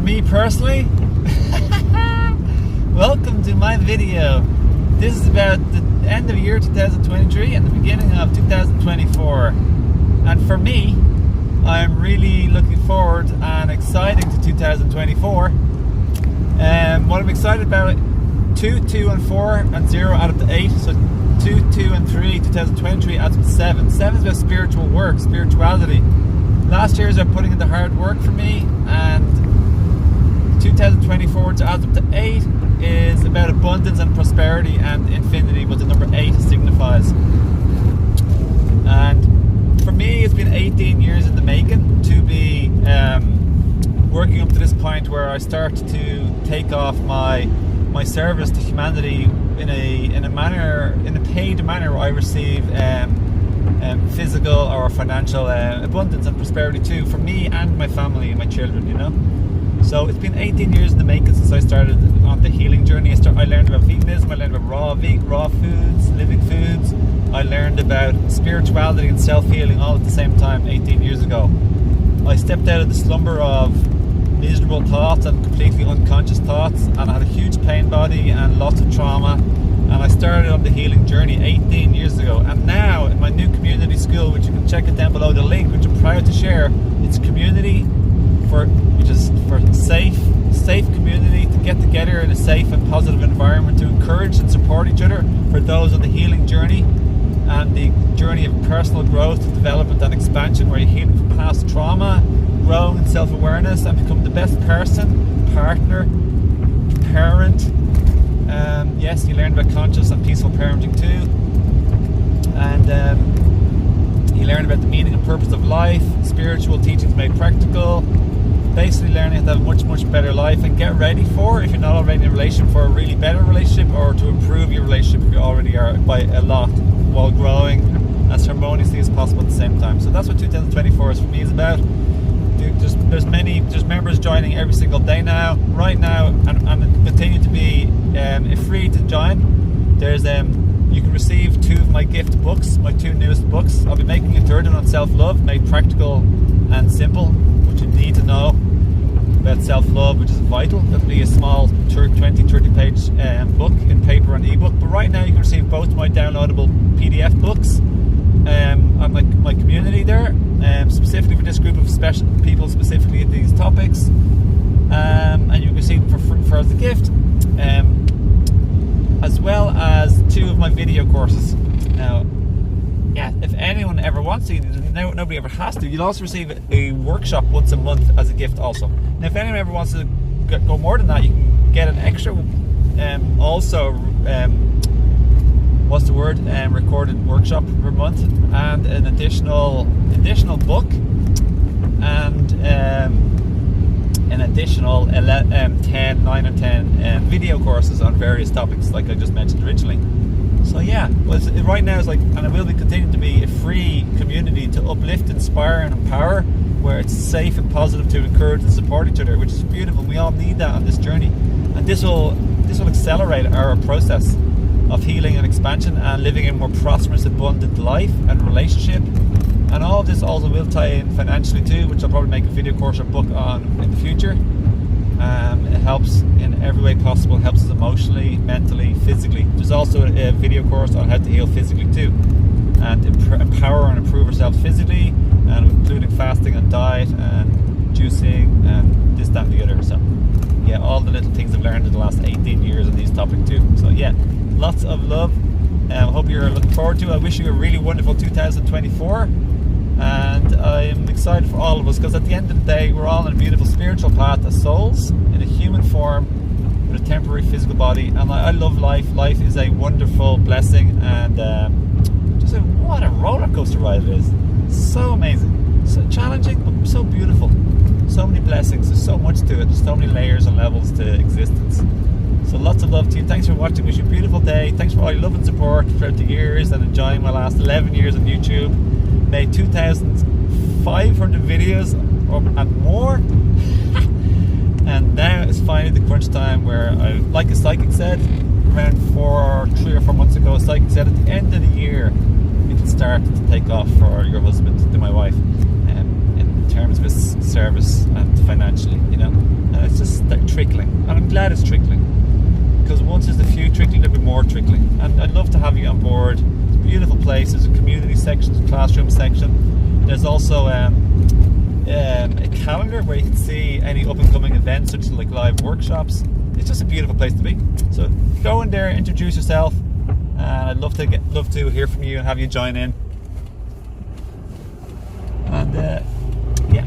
me personally, welcome to my video. This is about the end of year 2023 and the beginning of 2024. And for me, I'm really looking forward and exciting to 2024. What I'm excited about, 2, 2 and 4 and 0 add up to 8. So 2, 2 and 3, 2023 adds up to 7. 7 is about spiritual work, spirituality. Last year is about putting in the hard work for me, and 2024 to add up to 8 is about abundance and prosperity and infinity, what the number 8 signifies. And for me, it's been 18 years in the making to be working up to this point where I start to take off my service to humanity in a paid manner where I receive physical or financial abundance and prosperity too, for me and my family and my children, you know. So it's been 18 years in the making since I started on the healing journey. I learned about veganism, I learned about raw foods, living foods. I learned about spirituality and self-healing all at the same time 18 years ago. I stepped out of the slumber of miserable thoughts and completely unconscious thoughts, and I had a huge pain body and lots of trauma, and I started on the healing journey 18 years ago. And now in my new community school, which you can check it down below the link, which I'm proud to share, it's community which is for safe community to get together in a safe and positive environment to encourage and support each other for those on the healing journey and the journey of personal growth, development and expansion, where you heal from past trauma, growing in self-awareness and become the best person, partner, parent. Yes, you learn about conscious and peaceful parenting too, and you learn about the meaning and purpose of life, spiritual teachings made practical, basically learning how to have a much better life and get ready for, if you're not already in a relationship, for a really better relationship, or to improve your relationship if you already are by a lot, while growing as harmoniously as possible at the same time. So that's what 2024 is for me is about. There's members joining every single day now, right now, and continue to be free to join. There's you can receive 2 of my gift books, my 2 newest books. I'll be making a 3rd one on self-love, made practical and simple, what you need to know about self-love, which is vital. It'll be a small 20-30 page book in paper and ebook. But right now you can receive both my downloadable PDF books on my community there, specifically for this group of special people, specifically in these topics, and you can receive them for as a gift, as well as 2 of my video courses. Now, yeah, if anyone ever wants to, nobody ever has to, you'll also receive a workshop once a month as a gift also. Now, if anyone ever wants to go more than that, you can get an extra recorded workshop per month, and an additional book, and an additional 9 and 10 video courses on various topics like I just mentioned originally. So yeah, right now it's and it will be continuing to be a free community to uplift, inspire and empower, where it's safe and positive to encourage and support each other, which is beautiful. We all need that on this journey, and this will accelerate our process of healing and expansion and living a more prosperous, abundant life and relationship. And all of this also will tie in financially too, which I'll probably make a video course or book on in the future. It helps in every way possible. It helps us emotionally, mentally, physically. There's also a video course on how to heal physically too, and empower and improve ourselves physically, and including fasting and diet and juicing and this, that and the other. So yeah, all the little things I've learned in the last 18 years on these topics too. So yeah, lots of love. I hope you're looking forward to it. I wish you a really wonderful 2024, and I'm excited for all of us, because at the end of the day we're all on a beautiful spiritual path as souls in a human form with a temporary physical body. And I love life. Life is a wonderful blessing, and what a roller coaster ride it is. So amazing, so challenging, but so beautiful. So many blessings, there's so much to it, there's so many layers and levels to existence. So lots of love to you. Thanks for watching. Wish you a beautiful day. Thanks for all your love and support throughout the years, and enjoying my last 11 years on YouTube. Made 2,500 videos and more. And now it's finally the crunch time where like a psychic said around 3 or 4 months ago, a psychic said at the end of the year we can start to take off for your husband, to my wife, in terms of his service and financially, you know. And it's just glad it's trickling, because once there's a few trickling, there'll be more trickling. And I'd love to have you on board. It's a beautiful place. There's a community section, there's a classroom section. There's also a calendar where you can see any up and coming events, such as like live workshops. It's just a beautiful place to be. So go in there, introduce yourself, and I'd love to hear from you and have you join in. And yeah,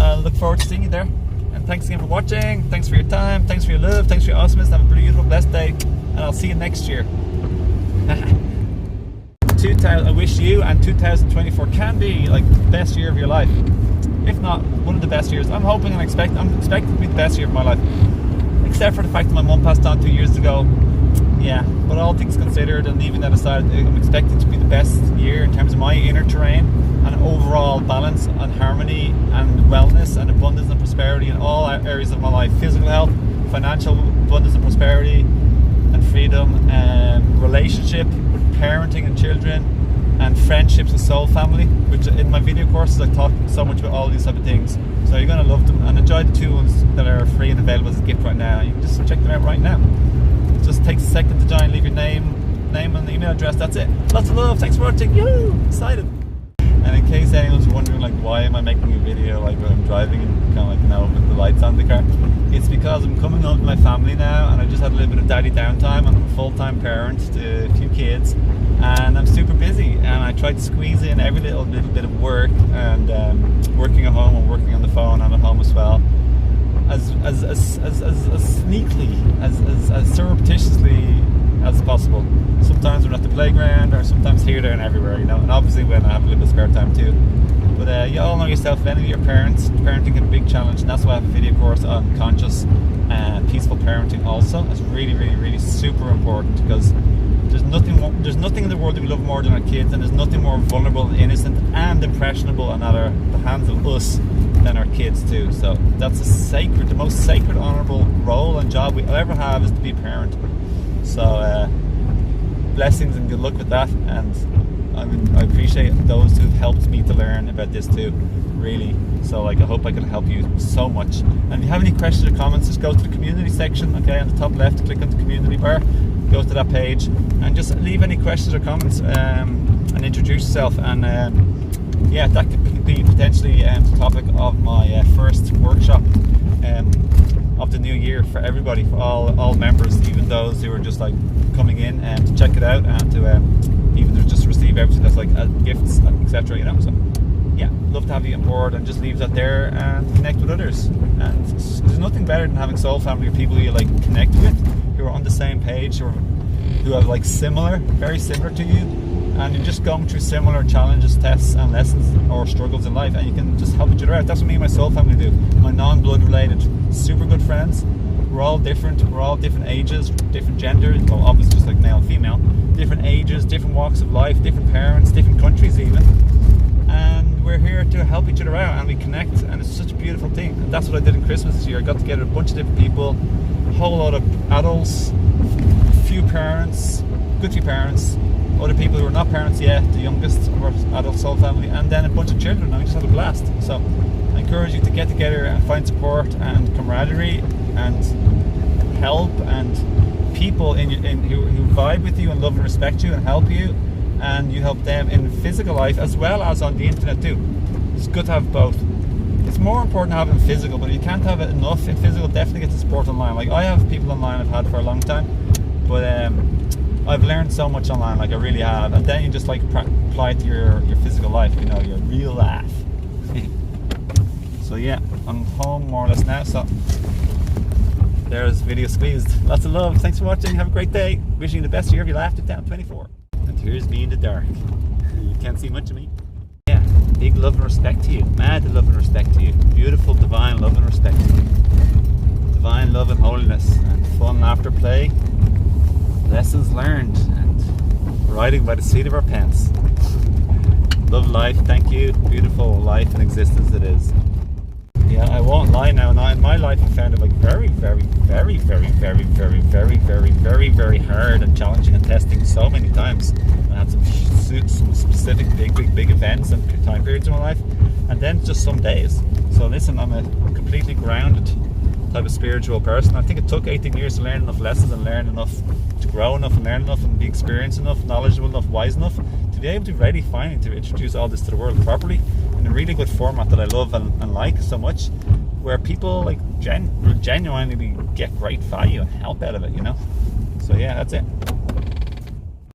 I look forward to seeing you there. And thanks again for watching. Thanks for your time. Thanks for your love. Thanks for your awesomeness. Have a beautiful, blessed day, and I'll see you next year. I wish you and 2024 can be like the best year of your life, if not one of the best years. I'm expecting to be the best year of my life, except for the fact that my mum passed on 2 years ago. Yeah, but all things considered, and leaving that aside, I'm expecting to be the best year in terms of my inner terrain and overall balance and harmony and wellness and abundance and prosperity in all areas of my life: physical health, financial abundance and prosperity and freedom, relationship, parenting and children, and friendships and soul family, which in my video courses I talk so much about all these type of things. So you're going to love them, and enjoy the 2 ones that are free and available as a gift right now. You can just check them out right now. It just takes a second to join. Leave your name and email address. That's it. Lots of love. Thanks for watching. Yoo! Excited. And in case anyone's wondering like why am I making a video like when I'm driving and kind of like with the lights on the car, it's because I'm coming home to my family now, and I just had a little bit of daddy downtime, and I'm a full-time parent to a few kids, and I'm super busy, and I try to squeeze in every little bit of work, and working at home and working on the phone. I'm at home as well, as sneakily, as surreptitiously as possible. Sometimes we're at the playground, or sometimes here, there and everywhere, you know, and obviously when I have a little bit of spare time too. But you all know yourself, if any of your parents, parenting can be a big challenge, and that's why I have a video course on conscious peaceful parenting also. It's really, really, really super important, because there's nothing in the world that we love more than our kids, and there's nothing more vulnerable, innocent and impressionable and at the hands of us than our kids too. So that's the most sacred, honourable role and job we'll ever have, is to be a parent. So blessings and good luck with that, and I appreciate those who've helped me to learn about this too, really. So like, I hope I can help you so much. And if you have any questions or comments, just go to the community section, okay, on the top left, click on the community bar, go to that page, and just leave any questions or comments, and introduce yourself. And yeah, that could be potentially the topic of my first workshop of the new year for everybody, for all members, even those who are just like coming in and to check it out, and to even to just receive everything that's like gifts, etc. You know. So yeah, love to have you on board, and just leave that there and connect with others. And there's nothing better than having soul family, or people you like connect with, who are on the same page, or who have like very similar to you, and you're just going through similar challenges, tests and lessons or struggles in life, and you can just help each other out. That's what me and my soul family do. My non-blood related, super good friends. We're all different ages, different genders, well obviously just like male and female, different ages, different walks of life, different parents, different countries even, and we're here to help each other out, and we connect, and it's such a beautiful thing. And that's what I did in Christmas this year. I got together a bunch of different people, a whole lot of adults, few parents, good few parents, other people who are not parents yet, the youngest of our adult soul family, and then a bunch of children, and we just had a blast. So I encourage you to get together and find support and camaraderie and help, and people who vibe with you and love and respect you and help you, and you help them in physical life as well as on the internet too. It's good to have both. It's more important to have it in physical, but if you can't have it enough in physical, definitely get the support online. Like I have people online I've had for a long time, but I've learned so much online, like I really have, and then you just like apply it to your physical life, you know, your real life. So yeah, I'm home more or less now, so there's video squeezed. Lots of love, thanks for watching, have a great day, wishing you the best year of your life, 2024. And here's me in the dark. You can't see much of me. Yeah, big love and respect to you, mad love and respect to you, beautiful divine love and respect to you, divine love and holiness, and fun laughter, play, lessons learned, and riding by the seat of our pants. Love life, thank you, beautiful life and existence it is. Yeah, I won't lie now, in my life I found it like very, very, very, very, very, very, very, very, very, very hard and challenging and testing so many times. I had some specific big events and time periods in my life, and then just some days. So listen, I'm a completely grounded, type of spiritual person. I think it took 18 years to learn enough lessons and learn enough, to grow enough and learn enough and be experienced enough, knowledgeable enough, wise enough to be able to be ready finally to introduce all this to the world properly in a really good format that I love and like so much, where people like genuinely get great value and help out of it, you know. So yeah, that's it.